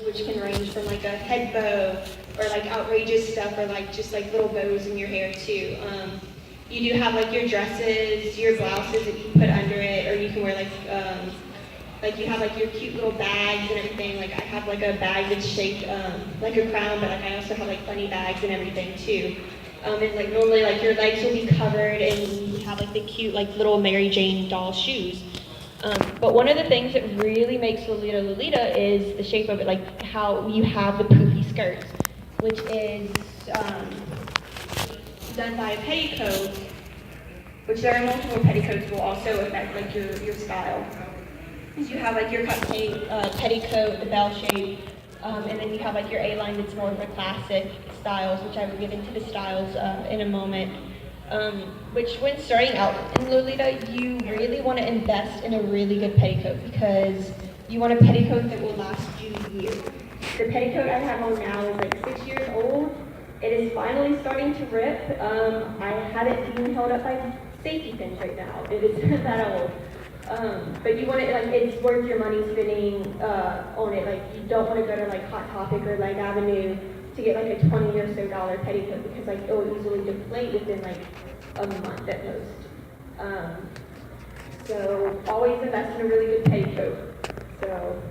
which can range from like a head bow or like outrageous stuff or like just like little bows in your hair too. You do have like your dresses, your blouses that you can put under it, or you can wear like you have like your cute little bags and everything. Like I have like a bag that's shaped like a crown, but like I also have like funny bags and everything too. And like normally like your legs will be covered and you have like the cute like little Mary Jane doll shoes. But one of the things that really makes Lolita Lolita is the shape of it, like how you have the poofy skirts, which is done by a petticoat, which there are multiple petticoats will also affect like your style. Because you have like your cupcake petticoat, the bell shape, and then you have like your A-line that's more of a classic styles, which I will get into the styles in a moment. Which when starting out in Lolita, you really want to invest in a really good petticoat because you want a petticoat that will last you years. The petticoat I have on now is like 6 years old. It is finally starting to rip. I have it being held up by safety pins right now. It is that old. But you want it, like, it's worth your money spending on it. Like, you don't want to go to like Hot Topic or like Avenue to get like a $20 or so petticoat because like it will easily deflate within like a month at most. So always invest in a really good petticoat. So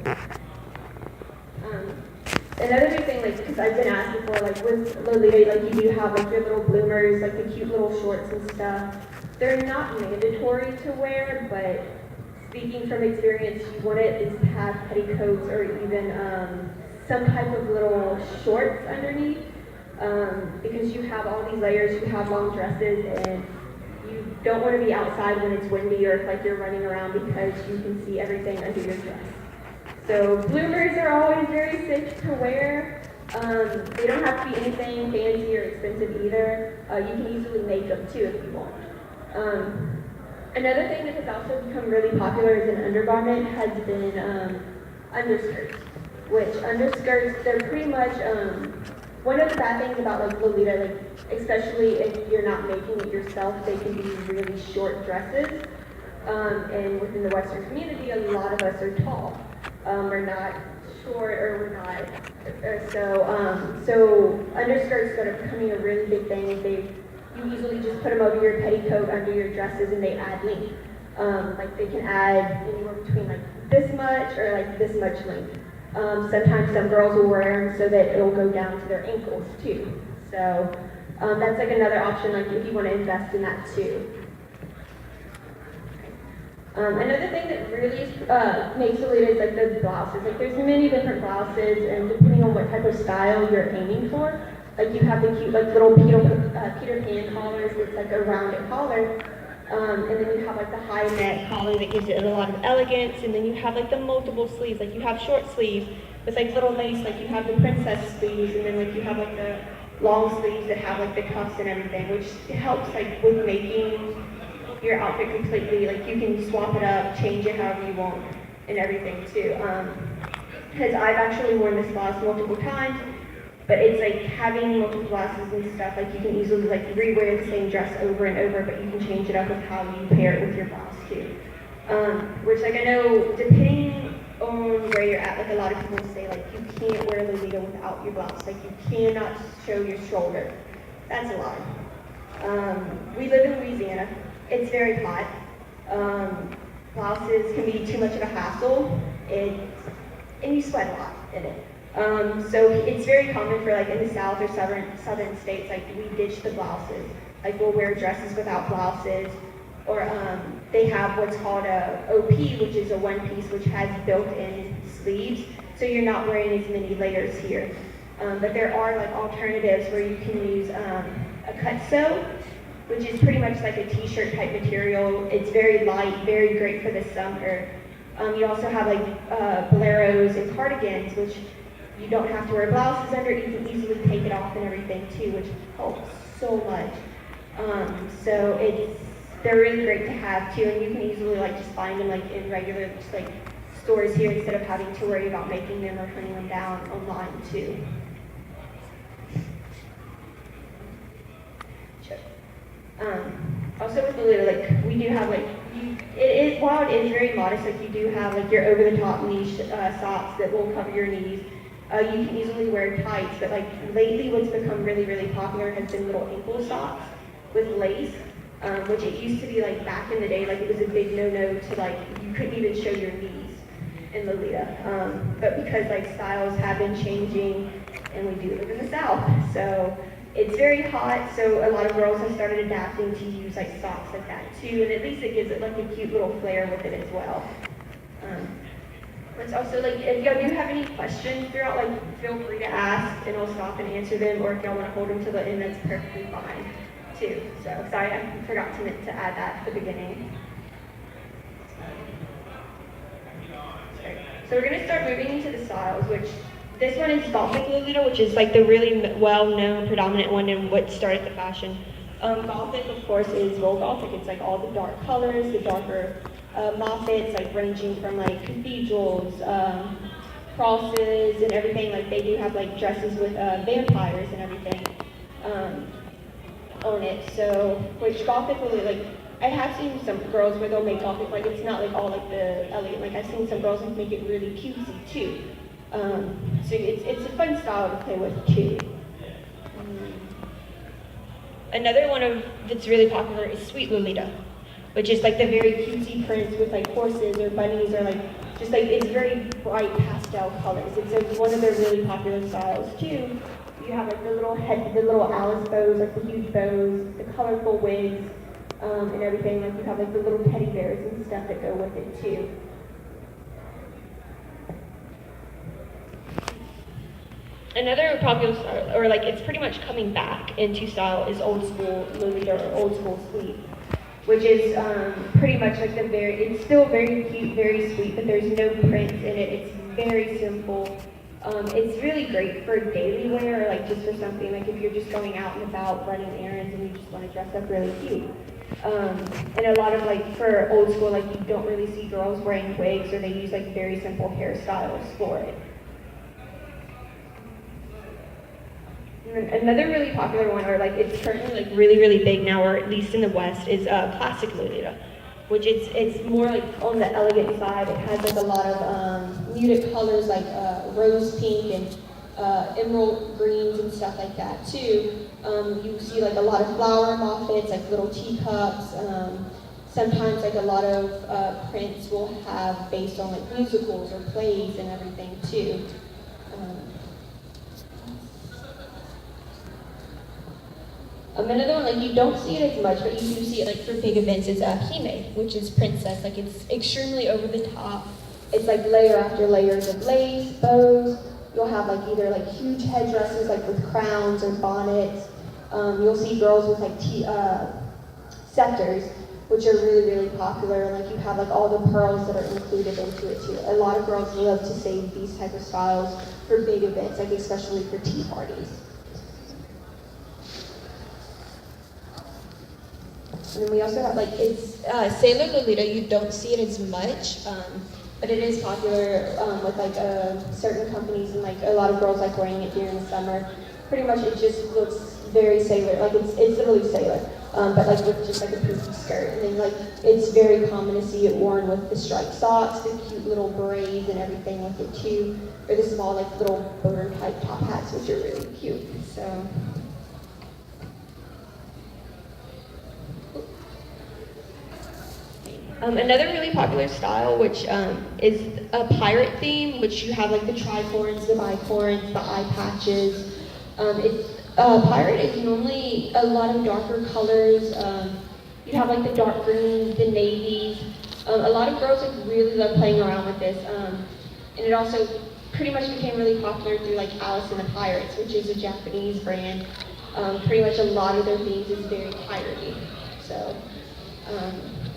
another big thing, like, because I've been asked before, like with Lolita, like you do have like your little bloomers, like the cute little shorts and stuff. They're not mandatory to wear, but speaking from experience, you want to at least have petticoats or even some type of little shorts underneath, because you have all these layers, you have long dresses, and you don't want to be outside when it's windy or if like you're running around because you can see everything under your dress. So bloomers are always very safe to wear. They don't have to be anything fancy or expensive either. You can easily make them too if you want. Another thing that has also become really popular as an undergarment has been underskirts. Which underskirts, they're pretty much one of the bad things about like Lolita, like especially if you're not making it yourself, they can be really short dresses. And within the Western community, a lot of us are tall. We're not short, or we're not. So underskirts that are becoming a really big thing. You easily just put them over your petticoat, under your dresses, and they add length. Like they can add anywhere between like this much or like this much length. Sometimes some girls will wear them so that it'll go down to their ankles too. So that's like another option, like if you want to invest in that too. Another thing that really makes Lolita is like the blouses. Like there's many different blouses, and depending on what type of style you're aiming for, like you have the cute like little Peter Pan collars with like a rounded collar, and then you have like the high neck collar that gives it a lot of elegance, and then you have like the multiple sleeves. Like you have short sleeves with like little lace, like you have the princess sleeves, and then like you have like the long sleeves that have like the cuffs and everything, which helps like with making your outfit completely, like you can swap it up, change it however you want, and everything too. Because I've actually worn this blouse multiple times, but it's like having multiple blouses and stuff, like you can easily like rewear the same dress over and over, but you can change it up with how you pair it with your blouse too. Which like I know, depending on where you're at, like a lot of people say like you can't wear Lolita without your blouse, like you cannot show your shoulder. That's a lie. We live in Louisiana. It's very hot. Blouses can be too much of a hassle, and you sweat a lot in it. So it's very common for like in the South or southern states, like we ditch the blouses. Like we'll wear dresses without blouses, or they have what's called a OP, which is a one piece, which has built-in sleeves, so you're not wearing as many layers here. But there are like alternatives where you can use a cut sew, which is pretty much like a t-shirt type material. It's very light, very great for the summer. You also have like boleros and cardigans, which you don't have to wear blouses under. You can easily take it off and everything too, which helps so much. So they're really great to have too, and you can easily like just find them like in regular just like stores here instead of having to worry about making them or hunting them down online too. Also with Lolita, like we do have like while it is very modest, like you do have like your over-the-top knee socks that will cover your knees. You can easily wear tights, but like lately what's become really, really popular has been little ankle socks with lace, which it used to be like back in the day, like it was a big no-no to like, you couldn't even show your knees in Lolita. But because like styles have been changing and we do live in the South, so it's very hot, so a lot of girls have started adapting to use like socks like that too, and at least it gives it like a cute little flair with it as well. It's also like, if y'all do have any questions throughout, like feel free to ask and I'll stop and answer them, or if y'all want to hold them to the end, that's perfectly fine too. So sorry, I forgot to add that at the beginning. So we're going to start moving into the styles, which this one is Gothic Lolita, which is like the really well-known, predominant one and what started the fashion. Gothic, of course, is well Gothic. It's like all the dark colors, the darker moffets, like ranging from like cathedrals, crosses, and everything. Like they do have like dresses with vampires and everything on it. So, which Gothic really like. I have seen some girls where they'll make Gothic, like it's not like all like the elegant, like I've seen some girls that make it really cutesy too. So it's a fun style to play with too. Another one that's really popular is Sweet Lolita, which is like the very cutesy prints with like horses or bunnies or like, just like, it's very bright pastel colors. It's like one of their really popular styles too. You have like the little Alice bows, like the huge bows, the colorful wigs, and everything. Like you have like the little teddy bears and stuff that go with it too. Another popular style, or like it's pretty much coming back into style, is old school Lolita or old school sweet, which is pretty much like it's still very cute, very sweet, but there's no prints in it. It's very simple. It's really great for daily wear, or like just for something like if you're just going out and about running errands and you just want to dress up really cute. And a lot of like for old school, like you don't really see girls wearing wigs, or they use like very simple hairstyles for it. Another really popular one, or like it's currently like really, really big now, or at least in the West, is Classic Lolita, which it's more like on the elegant side. It has like a lot of muted colors like rose pink and emerald greens and stuff like that too. You see like a lot of flower moffets, like little teacups. Sometimes like a lot of prints will have based on like musicals or plays and everything too. Another one, like you don't see it as much, but you do see it like for big events, is Hime, which is princess. Like it's extremely over the top. It's like layer after layers of lace, bows. You'll have like either like huge headdresses like with crowns or bonnets. You'll see girls with like scepters, which are really, really popular. Like you have like all the pearls that are included into it too. A lot of girls love to save these type of styles for big events, like especially for tea parties. And then we also have like, it's Sailor Lolita. You don't see it as much, but it is popular with like certain companies, and like a lot of girls like wearing it during the summer. Pretty much it just looks very sailor, like it's literally sailor, but like with just like a poofy skirt. And then like it's very common to see it worn with the striped socks, the cute little berets and everything with it too, or the small like little boater type top hats, which are really cute. So. Another really popular style, which is a pirate theme, which you have like the tricorns, the bicorns, the eye patches. Pirate is normally a lot of darker colors. You have like the dark greens, the navies. A lot of girls like really love playing around with this. And it also pretty much became really popular through like Alice and the Pirates, which is a Japanese brand. Pretty much a lot of their themes is very piratey. So.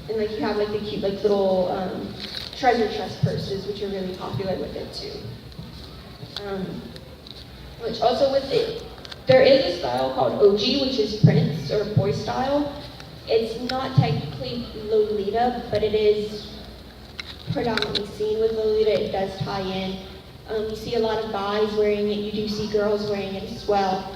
And like you have like the cute like little treasure chest purses, which are really popular with it too. Which also with it, there is a style called Oji, which is Prince or boy style. It's not technically Lolita, but it is predominantly seen with Lolita. It does tie in. You see a lot of guys wearing it. You do see girls wearing it as well.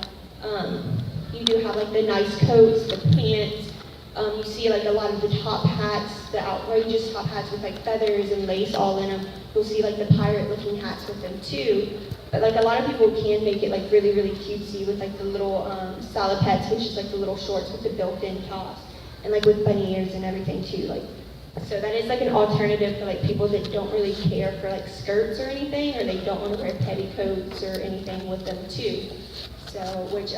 You do have like the nice coats, the pants. You see like a lot of the top hats, the outrageous top hats with like feathers and lace all in them. You'll see like the pirate looking hats with them too. But like a lot of people can make it like really, really cutesy with like the little salopettes, which is like the little shorts with the built-in tops, and like with bunny ears and everything too. Like, so that is like an alternative for like people that don't really care for like skirts or anything, or they don't want to wear petticoats or anything with them too. So, which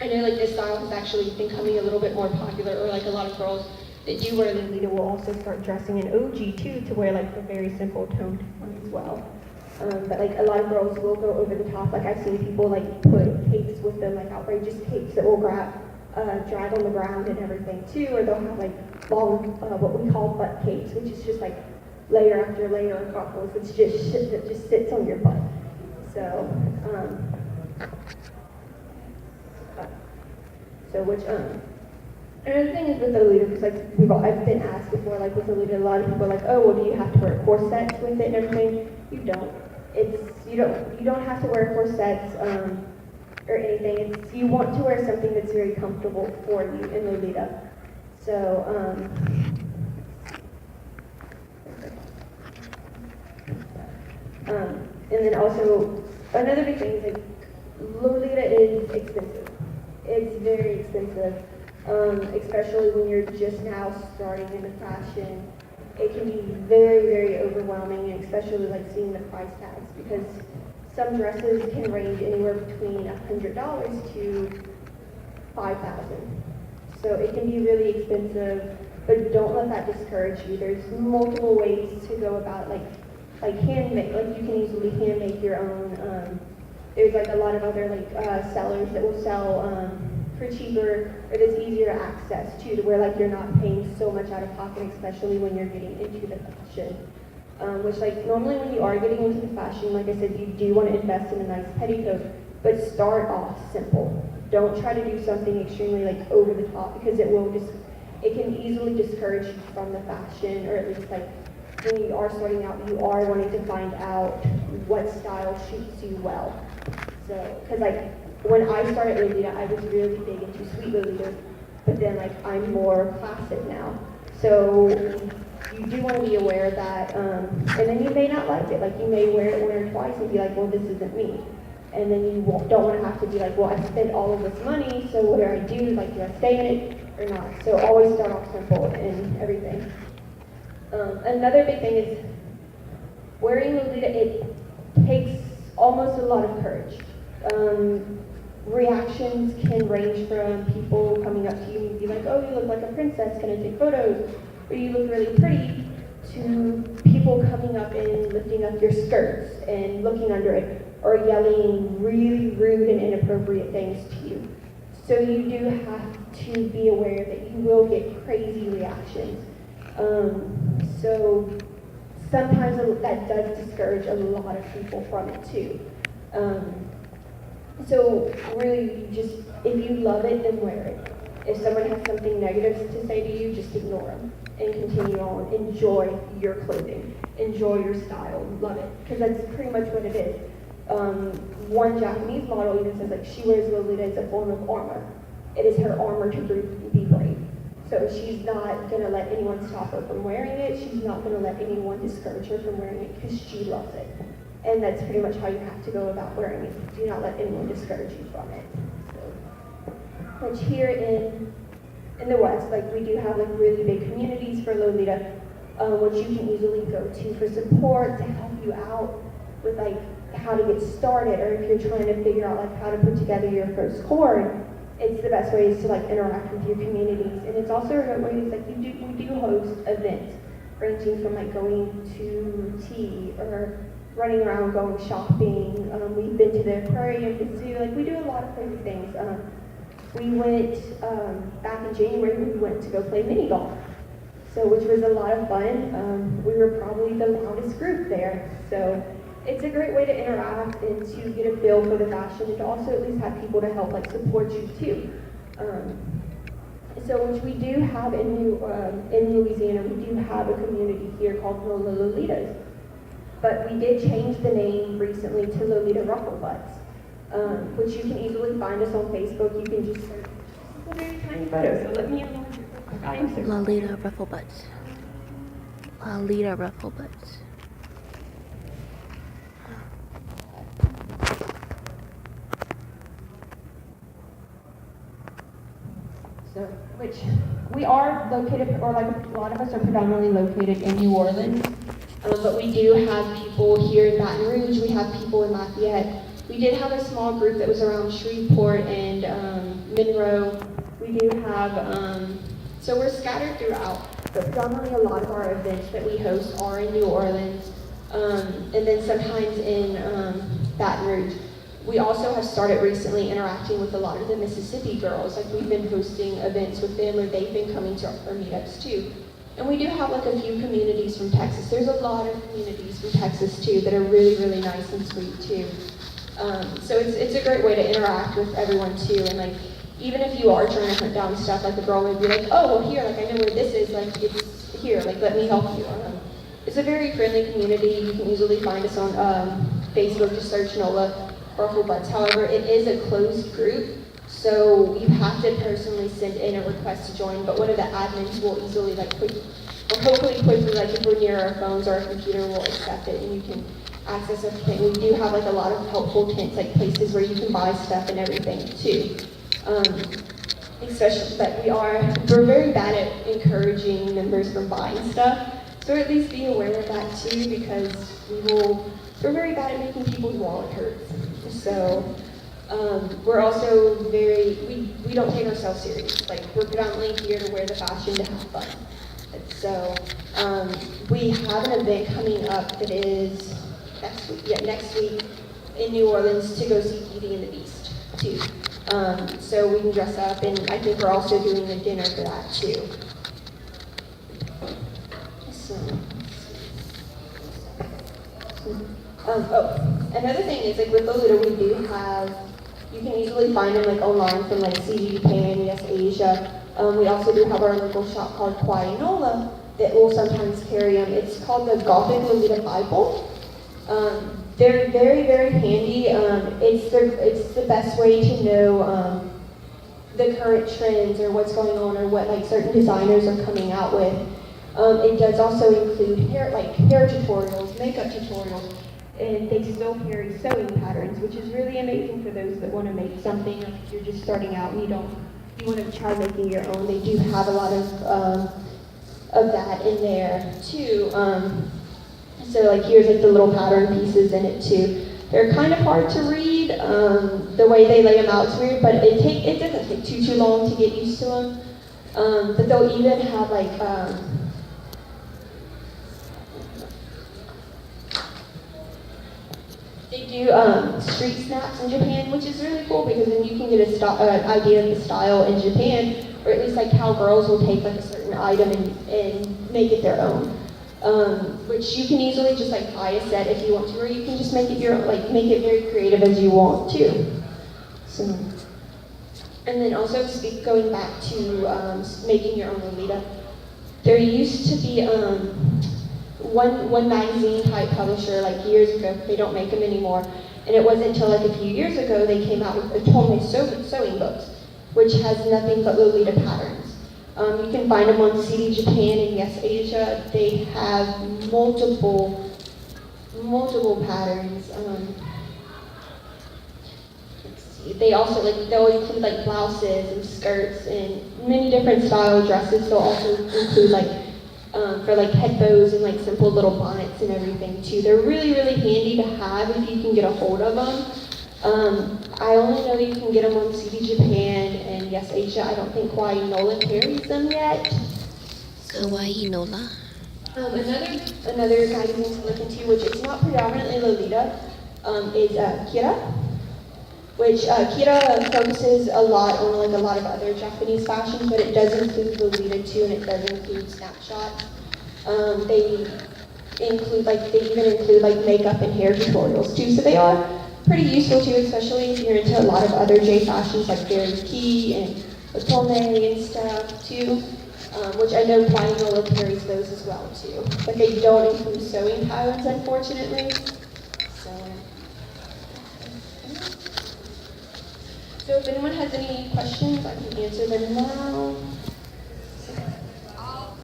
I know like this style has actually been becoming a little bit more popular, or like a lot of girls that do wear Lolita will also start dressing in OG too, to wear like the very simple toned one as well. But like a lot of girls will go over the top. Like I've seen people like put capes with them, like outrageous capes that will drag on the ground and everything too, or they'll have like long, what we call butt capes, which is just like layer after layer of buckles. It's just shit that just sits on your butt. Another thing is with Lolita, because like I've been asked before, like with Lolita, a lot of people are like, oh, well, do you have to wear corsets with it and everything? You don't. You don't have to wear corsets or anything. You want to wear something that's very comfortable for you in Lolita. So and then also another big thing is like Lolita is expensive. It's very expensive, especially when you're just now starting in the fashion. It can be very, very overwhelming, and especially like seeing the price tags, because some dresses can range anywhere between $100 to $5,000. So it can be really expensive, but don't let that discourage you. There's multiple ways to go about like handmade, like you can easily hand make your own. There's like a lot of other like sellers that will sell for cheaper, or it's easier access to where like you're not paying so much out of pocket, especially when you're getting into the fashion. Which like normally when you are getting into the fashion, like I said, you do want to invest in a nice petticoat, but start off simple. Don't try to do something extremely like over the top, because it can easily discourage you from the fashion, or at least like when you are starting out, you are wanting to find out what style suits you well. So, because like when I started Lolita, I was really big into sweet Lolita, but then like I'm more classic now. So you do want to be aware of that, and then you may not like it. Like you may wear it one or twice and be like, well, this isn't me. And then you don't want to have to be like, well, I spent all of this money, so what do I do? Like, do I stay in it or not? So always start off simple and everything. Another big thing is wearing Lolita, it takes almost a lot of courage. Reactions can range from people coming up to you and be like, oh, you look like a princess, can I take photos? Or you look really pretty, to people coming up and lifting up your skirts and looking under it, or yelling really rude and inappropriate things to you. So you do have to be aware that you will get crazy reactions. So sometimes that does discourage a lot of people from it too. So really, just if you love it, then wear it. If someone has something negative to say to you, just ignore them and continue on. Enjoy your clothing. Enjoy your style. Love it. Because that's pretty much what it is. One Japanese model even says like she wears Lolita as a form of armor. It is her armor to be brave. So she's not going to let anyone stop her from wearing it. She's not going to let anyone discourage her from wearing it, because she loves it. And that's pretty much how you have to go about wearing it. Do not let anyone discourage you from it. So, which here in the West, like we do have like really big communities for Lolita, which you can easily go to for support, to help you out with like how to get started, or if you're trying to figure out like how to put together your first cord. It's the best way is to like interact with your communities. And it's also a good way is like we do host events ranging from like going to tea or running around going shopping. We've been to the aquarium, the zoo, like we do a lot of crazy things. We went, back in January, we went to go play mini golf. So, which was a lot of fun. We were probably the loudest group there. So it's a great way to interact and to get a feel for the fashion, and to also at least have people to help like support you too. So which we do have in Louisiana, we do have a community here called the Lolitas. But we did change the name recently to Lolita Ruffle Butts, which you can easily find us on Facebook. You can just search a very tiny photo, so let me I am so Lolita ruffle butts. Lolita ruffle butts. So, which we are located, or like a lot of us are predominantly located in New Orleans, but we do have people here in Baton Rouge, we have people in Lafayette. We did have a small group that was around Shreveport and Monroe. We do have, so we're scattered throughout, but predominantly a lot of our events that we host are in New Orleans, and then sometimes in Baton Rouge. We also have started recently interacting with a lot of the Mississippi girls. Like we've been hosting events with them, or they've been coming to our meetups too. And we do have like a few communities from Texas. There's a lot of communities from Texas too that are really, really nice and sweet too. So it's a great way to interact with everyone too. And like, even if you are trying to hunt down stuff, like the girl would be like, oh, well here, like I know where this is, like it's here, like let me help you. It's a very friendly community. You can easily find us on Facebook, just search NOLA Ruffle Butts. However, it is a closed group, so you have to personally send in a request to join, but one of the admins will easily, hopefully quickly, like if we're near our phones or our computer, will accept it, and you can access everything. We do have like a lot of helpful hints, like places where you can buy stuff and everything too. Especially, but we're very bad at encouraging members from buying stuff, so at least be aware of that too, because we're very bad at making people's wallet hurt. So we're also we don't take ourselves serious. Like we're predominantly here to wear the fashion to have fun. And so we have an event coming up that is next week in New Orleans to go see Beauty and the Beast too. So we can dress up, and I think we're also doing a dinner for that too. So. Another thing is like with Lolita, we do have, you can easily find them like online from like CG Japan, Yes Asia. We also do have our local shop called Kawaii NOLA that will sometimes carry them. It's called the Gothic Lolita Bible. They're very, very handy. It's the best way to know the current trends or what's going on or what like certain designers are coming out with. It does also include hair tutorials, makeup tutorials, and they still carry sewing patterns, which is really amazing for those that want to make something, or if you're just starting out and you want to try making your own. They do have a lot of that in there too. So like here's like the little pattern pieces in it too. They're kind of hard to read. The way they lay them out is weird, but it doesn't take too long to get used to them. But they'll even have like they do street snaps in Japan, which is really cool because then you can get an idea of the style in Japan, or at least like how girls will take like a certain item and make it their own. Which you can easily just like buy a set if you want to, or you can just make it make it very creative as you want to. So, and then also going back to making your own Lolita, there used to be one magazine type publisher like years ago. They don't make them anymore, and it wasn't until like a few years ago they came out with the Tome sewing books, which has nothing but Lolita patterns. You can find them on CD Japan and Yes Asia. They have multiple patterns. They also they'll include like blouses and skirts and many different style dresses. They'll also include for like head bows and like simple little bonnets and everything too. They're really, really handy to have if you can get a hold of them. I only know you can get them on CD Japan and Yes Asia. I don't think Kawaii NOLA carries them yet. Kawaii NOLA. Another magazine to look into, which is not predominantly Lolita, is Kira. Which Kira focuses a lot on like a lot of other Japanese fashion, but it does include Lolita too, and it does include snapshots. They even include like makeup and hair tutorials too, so they are pretty useful too, especially if you're into a lot of other J fashions like Very Key and Otome and stuff too, which I know Kawaii NOLA carries those as well too, but they don't include sewing patterns unfortunately. So if anyone has any questions, I can answer them now.